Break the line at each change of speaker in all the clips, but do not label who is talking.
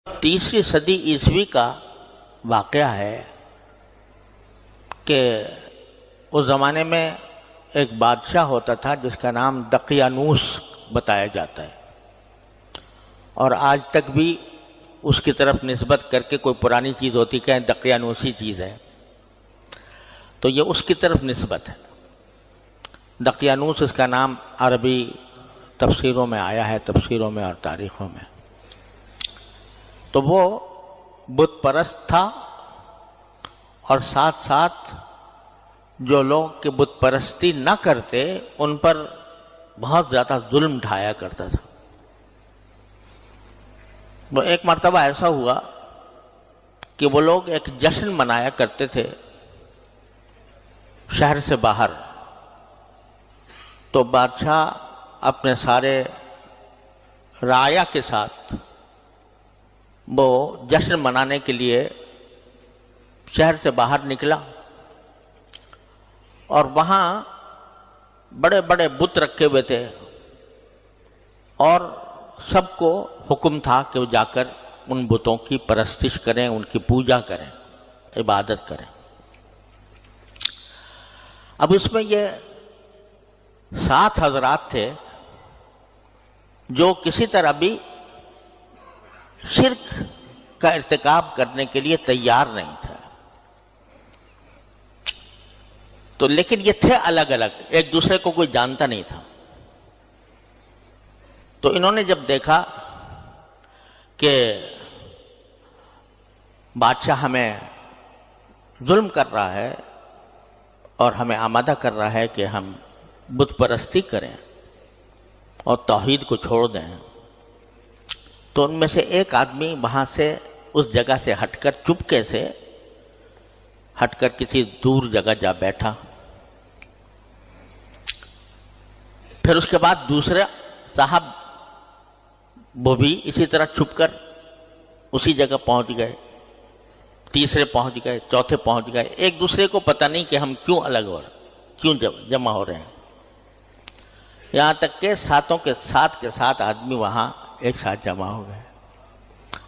تیسری صدی عیسوی کا واقعہ ہے کہ اس زمانے میں ایک بادشاہ ہوتا تھا جس کا نام دقیانوس بتایا جاتا ہے، اور آج تک بھی اس کی طرف نسبت کر کے کوئی پرانی چیز ہوتی کہ دقیانوسی چیز ہے تو یہ اس کی طرف نسبت ہے۔ دقیانوس اس کا نام عربی تفسیروں میں آیا ہے، تفسیروں میں اور تاریخوں میں۔ تو وہ بت پرست تھا، اور ساتھ ساتھ جو لوگ کہ بت پرستی نہ کرتے ان پر بہت زیادہ ظلم ڈھایا کرتا تھا۔ وہ ایک مرتبہ ایسا ہوا کہ وہ لوگ ایک جشن منایا کرتے تھے شہر سے باہر، تو بادشاہ اپنے سارے رعایا کے ساتھ وہ جشن منانے کے لیے شہر سے باہر نکلا، اور وہاں بڑے بڑے بت رکھے ہوئے تھے، اور سب کو حکم تھا کہ وہ جا کر ان بتوں کی پرستش کریں، ان کی پوجا کریں، عبادت کریں۔ اب اس میں یہ 7 حضرات تھے جو کسی طرح بھی شرک کا ارتکاب کرنے کے لیے تیار نہیں تھا، تو لیکن یہ تھے الگ الگ، ایک دوسرے کو کوئی جانتا نہیں تھا۔ تو انہوں نے جب دیکھا کہ بادشاہ ہمیں ظلم کر رہا ہے اور ہمیں آمادہ کر رہا ہے کہ ہم بت پرستی کریں اور توحید کو چھوڑ دیں، تو ان میں سے ایک آدمی وہاں سے اس جگہ سے ہٹ کر چپکے سے ہٹ کر کسی دور جگہ جا بیٹھا۔ پھر اس کے بعد دوسرے صاحب وہ بھی اسی طرح چھپ کر اسی جگہ پہنچ گئے، تیسرے پہنچ گئے، چوتھے پہنچ گئے۔ ایک دوسرے کو پتہ نہیں کہ ہم کیوں الگ ہو رہے ہیں، کیوں جمع ہو رہے ہیں، یہاں تک کہ 7 کے ساتھ آدمی وہاں ایک ساتھ جمع ہو گئے۔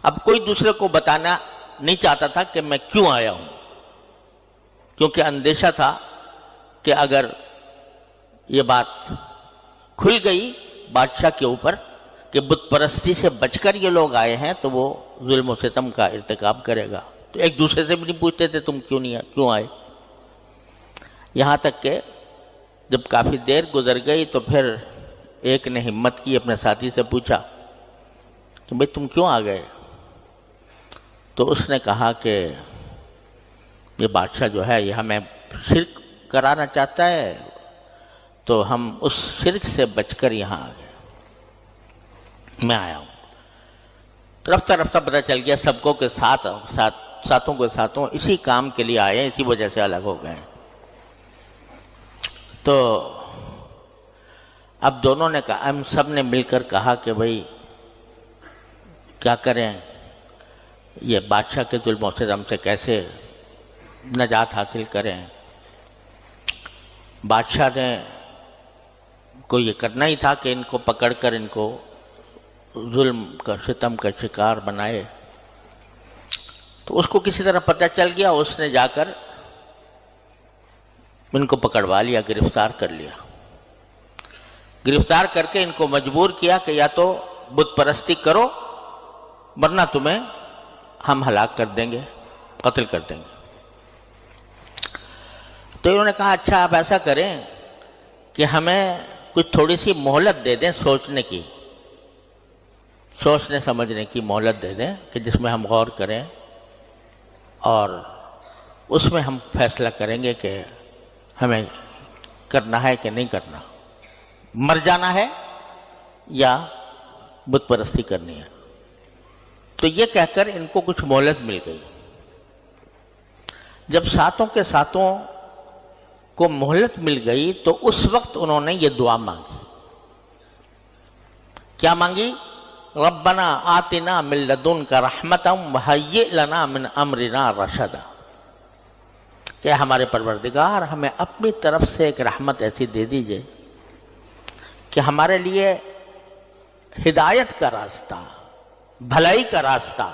اب کوئی دوسرے کو بتانا نہیں چاہتا تھا کہ میں کیوں آیا ہوں، کیونکہ اندیشہ تھا کہ اگر یہ بات کھل گئی بادشاہ کے اوپر کہ بت پرستی سے بچ کر یہ لوگ آئے ہیں تو وہ ظلم و ستم کا ارتکاب کرے گا، تو ایک دوسرے سے بھی نہیں پوچھتے تھے تم کیوں آئے۔ یہاں تک کہ جب کافی دیر گزر گئی تو پھر ایک نے ہمت کی، اپنے ساتھی سے پوچھا کہ بھئی تم کیوں آ گئے؟ تو اس نے کہا کہ یہ بادشاہ جو ہے یہ ہمیں شرک کرانا چاہتا ہے، تو ہم اس شرک سے بچ کر یہاں آ گئے، میں آیا ہوں۔ رفتہ رفتہ پتہ چل گیا سب کو کہ ساتوں اسی کام کے لیے آئے ہیں، اسی وجہ سے الگ ہو گئے۔ تو اب دونوں نے کہا، ہم سب نے مل کر کہا کہ بھئی کیا کریں، یہ بادشاہ کے ظلم و ستم سے کیسے نجات حاصل کریں۔ بادشاہ نے کو یہ کرنا ہی تھا کہ ان کو پکڑ کر ان کو ظلم کا ستم کا شکار بنائے۔ تو اس کو کسی طرح پتہ چل گیا، اس نے جا کر ان کو پکڑوا لیا، گرفتار کر لیا۔ گرفتار کر کے ان کو مجبور کیا کہ یا تو بت پرستی کرو ورنہ تمہیں ہم ہلاک کر دیں گے، قتل کر دیں گے۔ تو انہوں نے کہا اچھا آپ ایسا کریں کہ ہمیں کچھ تھوڑی سی مہلت دے دیں، سوچنے سمجھنے کی مہلت دے دیں کہ جس میں ہم غور کریں اور اس میں ہم فیصلہ کریں گے کہ ہمیں کرنا ہے کہ نہیں کرنا، مر جانا ہے یا بت پرستی کرنی ہے۔ تو یہ کہہ کر ان کو کچھ مہلت مل گئی۔ جب 7 کے ساتوں کو مہلت مل گئی تو اس وقت انہوں نے یہ دعا مانگی۔ کیا مانگی؟ ربنا آتنا من لدنک رحمتا وہیئ لنا من امرنا رشدا، کہ ہمارے پروردگار ہمیں اپنی طرف سے ایک رحمت ایسی دے دیجئے کہ ہمارے لیے ہدایت کا راستہ، بھلائی کا راستہ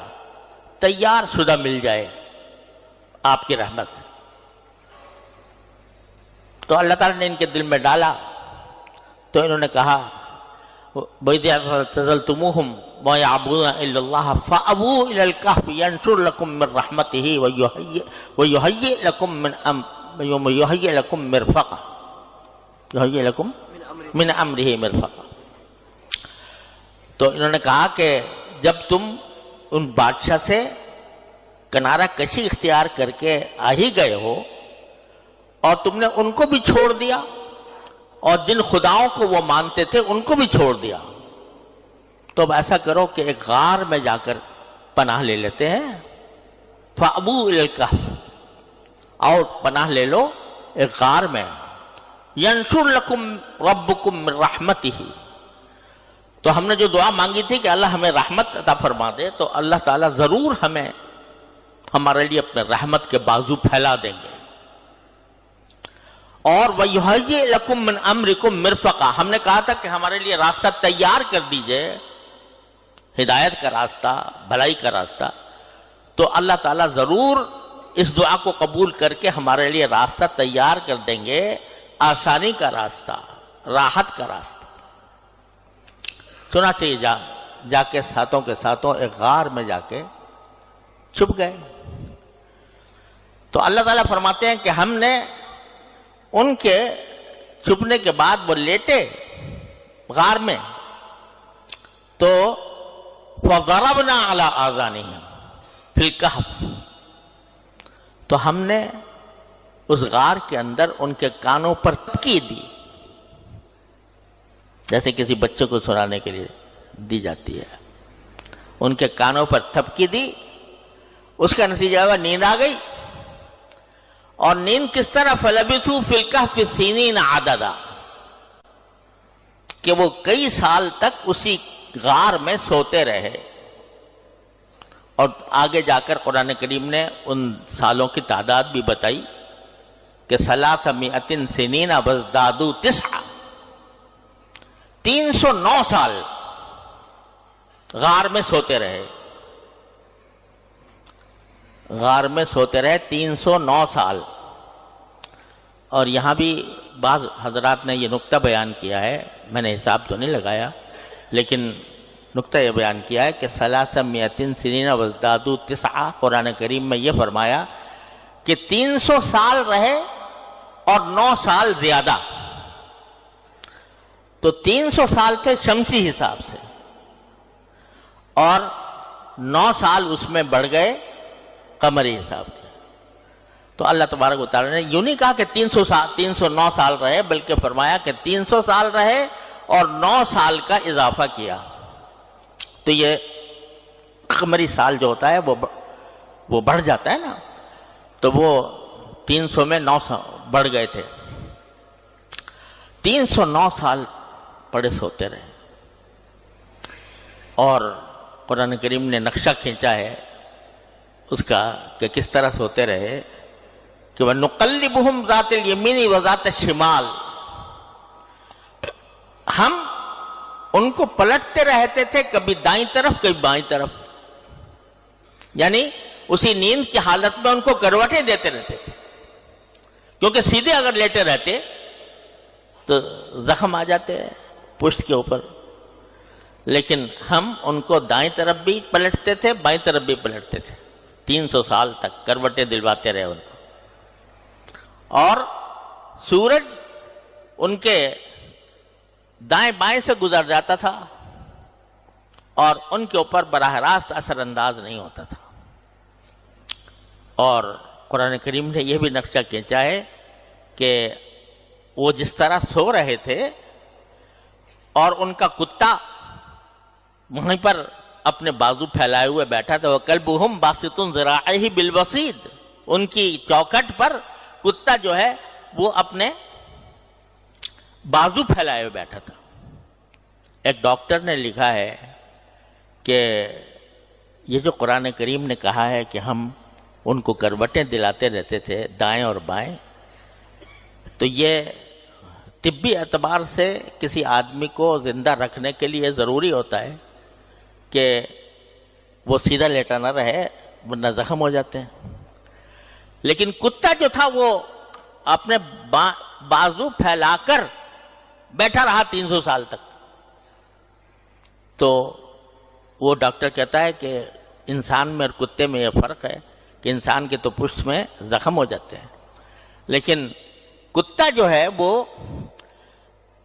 تیار شدہ مل جائے آپ کی رحمت سے. تو اللہ تعالیٰ نے ان کے دل میں ڈالا. تو انہوں نے کہا وَإِذْ اعْتَزَلْتُمُوهُمْ وَمَا يَعْبُدُونَ إِلَّا اللَّهَ فَأْوُوا إِلَى الْكَهْفِ يَنشُرْ لَكُم مِّن رَّحْمَتِهِ وَيُهَيِّئْ لَكُم مِّنْ أَمْرِهِ مِرْفَقًا. تو انہوں نے کہا کہ جب تم ان بادشاہ سے کنارہ کشی اختیار کر کے آ ہی گئے ہو اور تم نے ان کو بھی چھوڑ دیا اور جن خداؤں کو وہ مانتے تھے ان کو بھی چھوڑ دیا، تو اب ایسا کرو کہ ایک غار میں جا کر پناہ لے لیتے ہیں. فَأْوُوا إِلَى الْكَهْفِ، اور پناہ لے لو ایک غار میں. يَنشُرْ لَكُمْ رَبُّكُمْ مِنْ رَحْمَتِهِ. تو ہم نے جو دعا مانگی تھی کہ اللہ ہمیں رحمت عطا فرما دے، تو اللہ تعالیٰ ضرور ہمیں ہمارے لیے اپنے رحمت کے بازو پھیلا دیں گے. اور وَيُهَيِّئْ لَكُم مِّنْ أَمْرِكُم مِّرْفَقًا، ہم نے کہا تھا کہ ہمارے لیے راستہ تیار کر دیجئے، ہدایت کا راستہ، بھلائی کا راستہ. تو اللہ تعالیٰ ضرور اس دعا کو قبول کر کے ہمارے لیے راستہ تیار کر دیں گے، آسانی کا راستہ، راحت کا راستہ. چنانچہ جا کے ساتھوں کے ساتھوں ایک غار میں جا کے چھپ گئے. تو اللہ تعالیٰ فرماتے ہیں کہ ہم نے ان کے چھپنے کے بعد وہ لیٹے غار میں، تو فَضَرَبْنَا عَلَىٰ آذَانِهِمْ فِي الْكَهْفِ، تو ہم نے اس غار کے اندر ان کے کانوں پر تھپکی دی، جیسے کسی بچے کو سنانے کے لیے دی جاتی ہے. ان کے کانوں پر تھپکی دی، اس کا نتیجہ ہوا نیند آ گئی. اور نیند کس طرح؟ فَلَبِثُوا فِي الْكَهْفِ سِنِينَ عَدَدًا، کہ وہ کئی سال تک اسی غار میں سوتے رہے. اور آگے جا کر قرآن کریم نے ان سالوں کی تعداد بھی بتائی کہ 300 سنین وازدادوا 9، 309 سال غار میں سوتے رہے. غار میں سوتے رہے 309 سال. اور یہاں بھی بعض حضرات نے یہ نقطہ بیان کیا ہے، میں نے حساب تو نہیں لگایا، لیکن نقطہ یہ بیان کیا ہے کہ 300 سنین وازدادوا 9، قرآن کریم میں یہ فرمایا کہ 300 سال رہے اور 9 سال زیادہ. تو 300 سال تھے شمسی حساب سے، اور 9 سال اس میں بڑھ گئے قمری حساب سے. تو اللہ تبارک و تعالیٰ نے یوں نہیں کہا کہ 309 سال رہے، بلکہ فرمایا کہ 300 سال رہے اور 9 سال کا اضافہ کیا. تو یہ قمری سال جو ہوتا ہے وہ بڑھ جاتا ہے نا، تو وہ 300 میں 9 بڑھ گئے تھے. 309 سال پڑے سوتے رہے. اور قرآن کریم نے نقشہ کھینچا ہے اس کا کہ کس طرح سوتے رہے کہ وَنُقَلِّبُهُمْ ذَاتَ الْيَمِينِ وَذَاتَ الشِّمَالِ، ہم ان کو پلٹتے رہتے تھے، کبھی دائیں طرف کبھی بائیں طرف. یعنی اسی نیند کی حالت میں ان کو کروٹیں دیتے رہتے تھے، کیونکہ سیدھے اگر لیٹے رہتے تو زخم آ جاتے ہیں پشت کے اوپر. لیکن ہم ان کو دائیں طرف بھی پلٹتے تھے، بائیں طرف بھی پلٹتے تھے. 300 سال تک کروٹیں دلواتے رہے ان کو. اور سورج ان کے دائیں بائیں سے گزر جاتا تھا اور ان کے اوپر براہ راست اثر انداز نہیں ہوتا تھا. اور قرآن کریم نے یہ بھی نقشہ کھینچا ہے کہ وہ جس طرح سو رہے تھے اور ان کا کتا وہیں پر اپنے بازو پھیلائے ہوئے بیٹھا تھا. وَكَلْبُهُمْ بَاسِطٌ ذِرَاعَيْهِ بِالْوَصِيدِ، ان کی چوکھٹ پر کتا جو ہے وہ اپنے بازو پھیلائے ہوئے بیٹھا تھا. ایک ڈاکٹر نے لکھا ہے کہ یہ جو قرآن کریم نے کہا ہے کہ ہم ان کو کروٹیں دلاتے رہتے تھے دائیں اور بائیں، تو یہ طبی اعتبار سے کسی آدمی کو زندہ رکھنے کے لیے ضروری ہوتا ہے کہ وہ سیدھا لیٹا نہ رہے ورنہ زخم ہو جاتے ہیں. لیکن کتا جو تھا وہ اپنے بازو پھیلا کر بیٹھا رہا 300 سال تک. تو وہ ڈاکٹر کہتا ہے کہ انسان میں اور کتے میں یہ فرق ہے کہ انسان کے تو پشت میں زخم ہو جاتے ہیں، لیکن کتا جو ہے وہ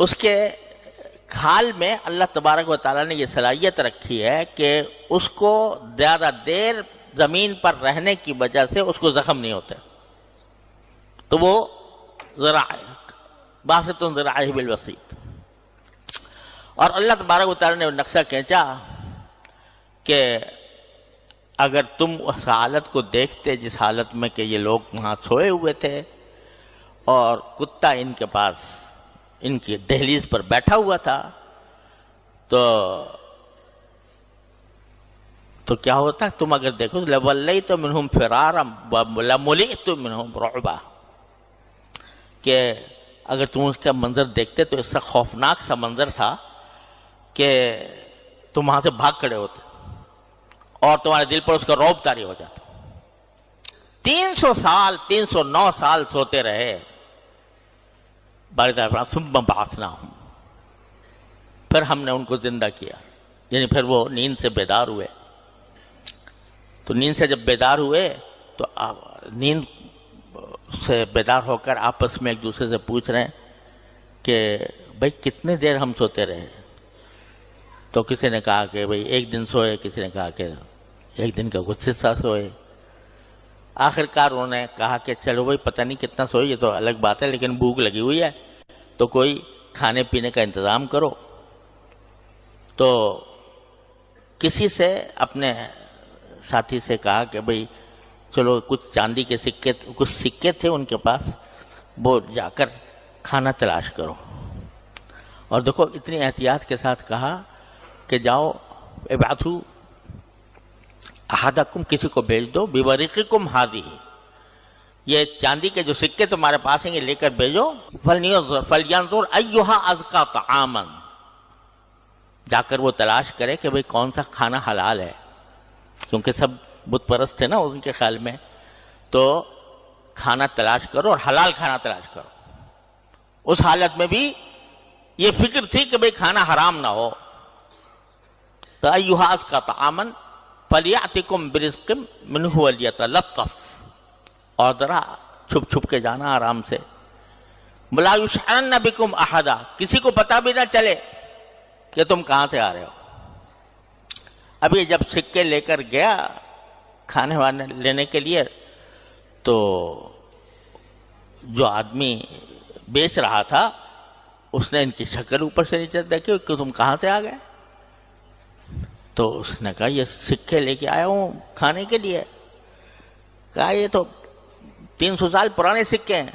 اس کے کھال میں اللہ تبارک و تعالیٰ نے یہ صلاحیت رکھی ہے کہ اس کو زیادہ دیر زمین پر رہنے کی وجہ سے اس کو زخم نہیں ہوتے. تو وہ باسط ذراعہ بالوسیط. اور اللہ تبارک و تعالیٰ نے نقشہ کھینچا کہ اگر تم اس حالت کو دیکھتے جس حالت میں کہ یہ لوگ وہاں سوئے ہوئے تھے اور کتا ان کے پاس ان کی دہلیز پر بیٹھا ہوا تھا، تو کیا ہوتا؟ تم اگر دیکھو لَوَلَّيْتَ مِنْهُمْ فِرَارًا وَلَمُلِئْتُ مِنْهُمْ رُعْبًا، کہ اگر تم اس کا منظر دیکھتے تو اس کا خوفناک سا منظر تھا کہ تم وہاں سے بھاگ کھڑے ہوتے اور تمہارے دل پر اس کا رعب طاری ہو جاتا. 300 سال 309 سال سوتے رہے. ثم بعثناہم، پھر ہم نے ان کو زندہ کیا، یعنی پھر وہ نیند سے بیدار ہوئے. تو نیند سے جب بیدار ہوئے تو نیند سے بیدار ہو کر آپس میں ایک دوسرے سے پوچھ رہے ہیں کہ بھئی کتنے دیر ہم سوتے رہے؟ تو کسی نے کہا کہ بھئی ایک دن سوئے، کسی نے کہا کہ ایک دن کا کچھ حصہ سوئے. آخر کار انہوں نے کہا کہ چلو بھئی پتہ نہیں کتنا سوئے، یہ تو الگ بات ہے، لیکن بھوک لگی ہوئی ہے تو کوئی کھانے پینے کا انتظام کرو. تو کسی سے اپنے ساتھی سے کہا کہ بھئی چلو کچھ چاندی کے سکے، کچھ سکے تھے ان کے پاس، وہ جا کر کھانا تلاش کرو. اور دیکھو اتنی احتیاط کے ساتھ کہا کہ جاؤ ابعثوا احدکم، کسی کو بھیج دو، بورقکم ہذہ، یہ چاندی کے جو سکے تمہارے پاس ہیں یہ لے کر بھیجو. فلینظر ایھا ازکی طعاما، جا کر وہ تلاش کرے کہ بھئی کون سا کھانا حلال ہے، کیونکہ سب بت پرست تھے نا ان کے خیال میں. تو کھانا تلاش کرو اور حلال کھانا تلاش کرو. اس حالت میں بھی یہ فکر تھی کہ بھئی کھانا حرام نہ ہو. تو ایھا ازکی طعاما فلیأتکم برزق منہ ولیتلطف، اور ذرا چھپ چھپ کے جانا آرام سے. ولا یشعرن بکم احدا، کسی کو پتہ بھی نہ چلے کہ تم کہاں سے آ رہے ہو. اب یہ جب سکے لے کر گیا کھانے وانے لینے کے لیے، تو جو آدمی بیچ رہا تھا اس نے ان کی شکل اوپر سے نیچے دیکھی کہ تم کہاں سے آ گئے. تو اس نے کہا یہ سکے لے کے آیا ہوں کھانے کے لیے. کہا یہ تو 300 سال پرانے سکے ہیں،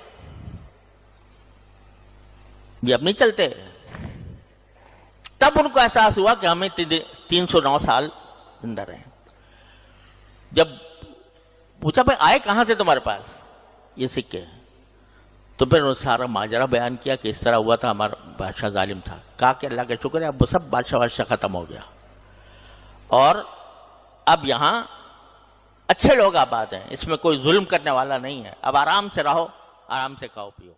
یہ اب نہیں چلتے. تب ان کو احساس ہوا کہ ہمیں 309 سال زندہ رہے. جب پوچھا بھائی آئے کہاں سے تمہارے پاس یہ سکے، تو پھر انہوں نے سارا ماجرا بیان کیا کہ اس طرح ہوا تھا، ہمارا بادشاہ ظالم تھا. کہا کہ اللہ کا شکر ہے اب وہ سب بادشاہ ختم ہو گیا اور اب یہاں اچھے لوگ آباد ہیں، اس میں کوئی ظلم کرنے والا نہیں ہے. اب آرام سے رہو، آرام سے کھاؤ پیو.